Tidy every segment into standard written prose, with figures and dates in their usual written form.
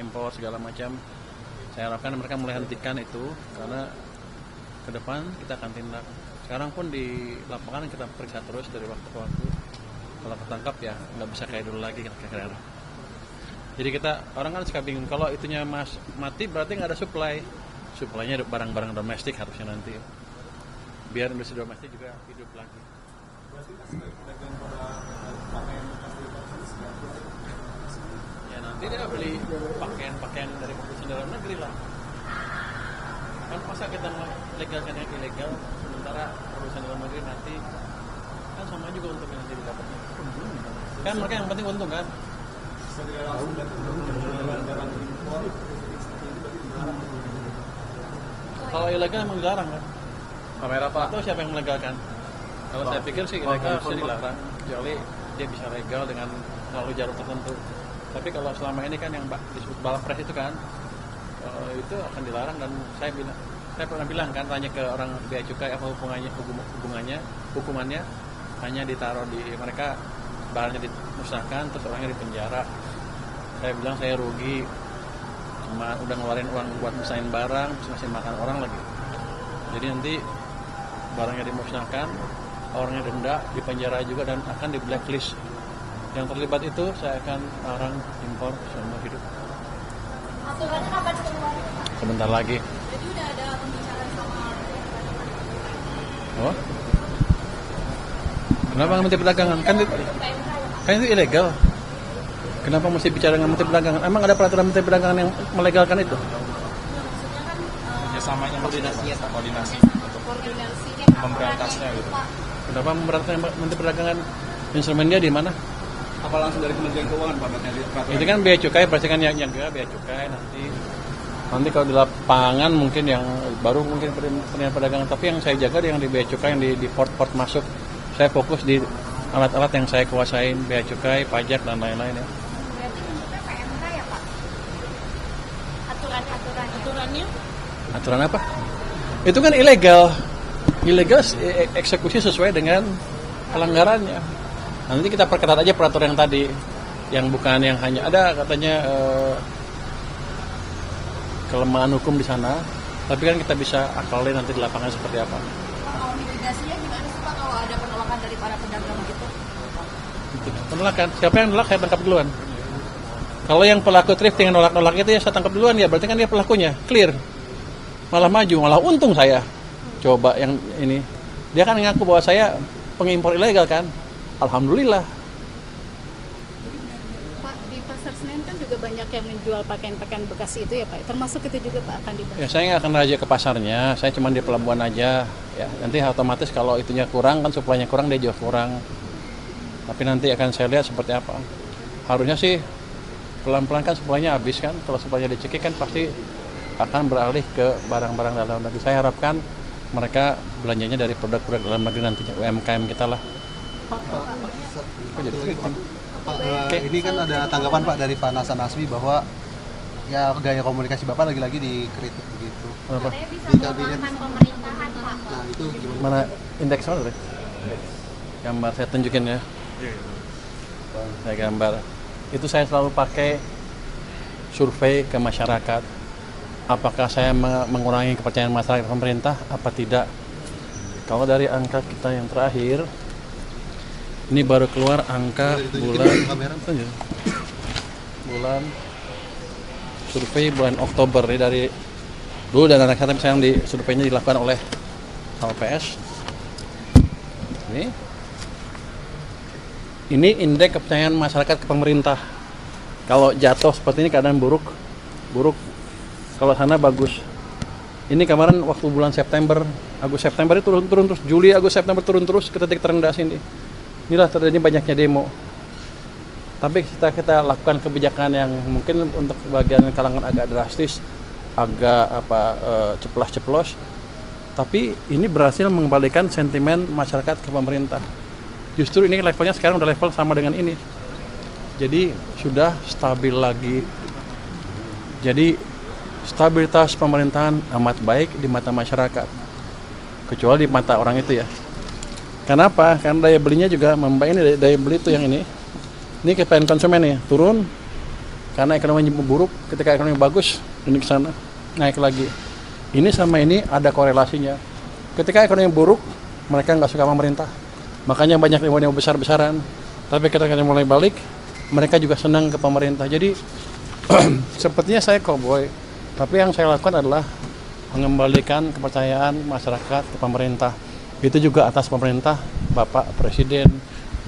impor segala macam. Saya harapkan mereka mulai hentikan itu, karena ke depan kita akan tindak. Sekarang pun di lapangan kita periksa terus dari waktu ke waktu. Kalau ketangkap ya nggak bisa kayak dulu lagi kira-kira. Jadi kita orang kan suka bingung, kalau itunya mati berarti nggak ada supply-nya barang-barang domestik harusnya nanti, biar industri domestik juga hidup lagi. Ya nanti dia beli pakaian dari produsen dalam negeri lah. Kan masa kita legalkan yang ilegal, sementara produsen dalam negeri nanti kan sama juga untuk yang nanti didapatnya. Kan mereka yang penting untung kan. Kalau ilegal emang dilarang kan? Kamera Pak. Atau siapa yang melegalkan? Kalau saya pikir sih ilegal harusnya dilarang, kecuali dia bisa legal dengan melalui jalur tertentu. Tapi kalau selama ini kan yang disebut balapres itu kan, itu akan dilarang. Dan saya pernah bilang kan, tanya ke orang bea cukai apa hukumannya hanya ditaruh di mereka, barangnya dimusnahkan terus orangnya di penjara. Saya bilang saya rugi, cuma udah ngeluarin uang buat misahin barang, masih makan orang lagi. Jadi nanti barangnya dimusnahkan, orangnya denda, di penjara juga, dan akan di blacklist. Yang terlibat itu saya akan larang impor seumur hidup. Aturannya kapan keluar? Sebentar lagi. Jadi udah ada pembicaraan sama Oh? Kenapa Menteri Perdagangan? Kan itu ilegal. Kenapa mesti bicara dengan Menteri Perdagangan? Emang ada peraturan Menteri Perdagangan yang melegalkan itu? maksudnya kan Kerjasamanya koordinasi untuk koordinasinya memberantasnya gitu. Kenapa memberantas Menteri Perdagangan? Instrumen dia di mana? Apa langsung dari Kementerian Keuangan Pak? Itu kan bea cukai, pasti kan yang juga bea cukai nanti kalau di lapangan mungkin yang baru mungkin Kementerian Perdagangan, tapi yang saya jaga yang di bea cukai, yang di port masuk. Saya fokus di alat-alat yang saya kuasain, bea cukai, pajak dan lain-lain ya. berarti bentuknya PMK ya Pak? Aturannya? Aturan apa? Itu kan ilegal eksekusi sesuai dengan pelanggarannya. Nanti kita perketat aja peraturan yang tadi, yang bukan yang hanya ada katanya kelemahan hukum di sana, tapi kan kita bisa akalin nanti di lapangan seperti apa. Kalau mitigasinya gimana sih Pak kalau ada penolakan dari para pedagang gitu? Penolakan, siapa yang nolak saya tangkap duluan. Kalau yang pelaku thrifting yang nolak itu ya saya tangkap duluan, ya berarti kan dia pelakunya, clear. Malah maju, malah untung saya. Coba yang ini, dia kan ngaku bahwa saya pengimpor ilegal kan. Alhamdulillah. Pak, di Pasar Senen kan juga banyak yang menjual pakaian-pakaian bekas itu ya Pak. Termasuk itu juga Pak akan dibahas. Ya saya nggak akan raja ke pasarnya, saya cuma di pelabuhan aja. Ya nanti otomatis kalau itunya kurang kan, suplainya kurang, dia jual kurang. Tapi nanti akan saya lihat seperti apa. Harusnya sih pelan-pelan kan suplainya habis kan. Kalau suplainya dicekik kan pasti akan beralih ke barang-barang dalam negeri. Saya harapkan mereka belanjanya dari produk-produk dalam negeri nantinya, UMKM kita lah. Ini kan ada tanggapan Pak dari Pak Nasan Asmi bahwa ya gaya komunikasi Bapak lagi-lagi dikritik begitu. Apa? Katanya bisa Di kabinet. melemahkan pemerintahan Pak. Nah itu gimana? Mana indeks mana tadi? Gambar saya tunjukin ya. Saya gambar. Itu saya selalu pakai survei ke masyarakat. Apakah saya mengurangi kepercayaan masyarakat pemerintah apa tidak? Kalau dari angka kita yang terakhir, ini baru keluar angka bulan survei bulan Oktober ini dari dulu, dan anak saya misalnya di surveinya dilakukan oleh LPS. Ini indeks kepercayaan masyarakat ke pemerintah. Kalau jatuh seperti ini keadaan buruk. Kalau sana bagus. Ini kemarin waktu bulan September, Agustus September itu turun terus, Juli, Agustus September turun terus ke titik terendah sini. Inilah terjadi banyaknya demo. Tapi kita lakukan kebijakan yang mungkin untuk bagian kalangan agak drastis, agak ceplas-ceplos. Tapi ini berhasil mengembalikan sentimen masyarakat ke pemerintah. Justru ini levelnya sekarang udah level sama dengan ini. Jadi sudah stabil lagi. Jadi stabilitas pemerintahan amat baik di mata masyarakat, kecuali di mata orang itu ya. Kenapa? Karena daya belinya juga membaik. Ini daya beli itu yang ini kepentingan konsumen ya turun, Karena ekonomi buruk, ketika ekonomi bagus, ini ke sana naik lagi. Ini sama ini ada korelasinya. Ketika ekonomi buruk, mereka nggak suka pemerintah. Makanya banyak demo besar-besaran. Tapi ketika mulai balik, mereka juga senang ke pemerintah. Jadi sepertinya saya cowboy. Tapi yang saya lakukan adalah mengembalikan kepercayaan masyarakat ke pemerintah. Itu juga atas pemerintah, Bapak Presiden.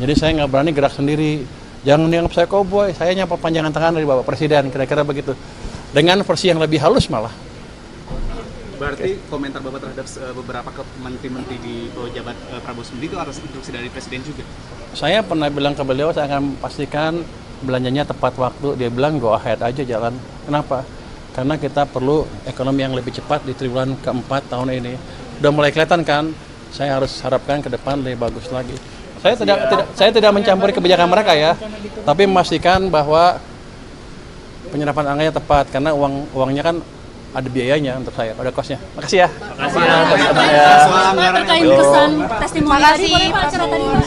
Jadi saya nggak berani gerak sendiri. Jangan dianggap saya cowboy, saya nyapa panjangan tangan dari Bapak Presiden, kira-kira begitu. Dengan versi yang lebih halus malah. Berarti komentar Bapak terhadap beberapa menteri-menteri di bawah jabat Prabowo sendiri itu harus instruksi dari Presiden juga? Saya pernah bilang ke beliau, saya akan pastikan belanjanya tepat waktu. Dia bilang go ahead aja jalan. Kenapa? Karena kita perlu ekonomi yang lebih cepat di triwulan keempat tahun ini. Udah mulai kelihatan kan, saya harus harapkan ke depan lebih bagus lagi. Saya tidak mencampuri kebijakan mereka ya, tapi memastikan bahwa penyerapan anggarannya tepat karena uangnya kan ada biayanya untuk saya, ada kosnya. Makasih ya. Makasih ya. Terkait kesan testimoni tadi, boleh Pak acara tadi Pak?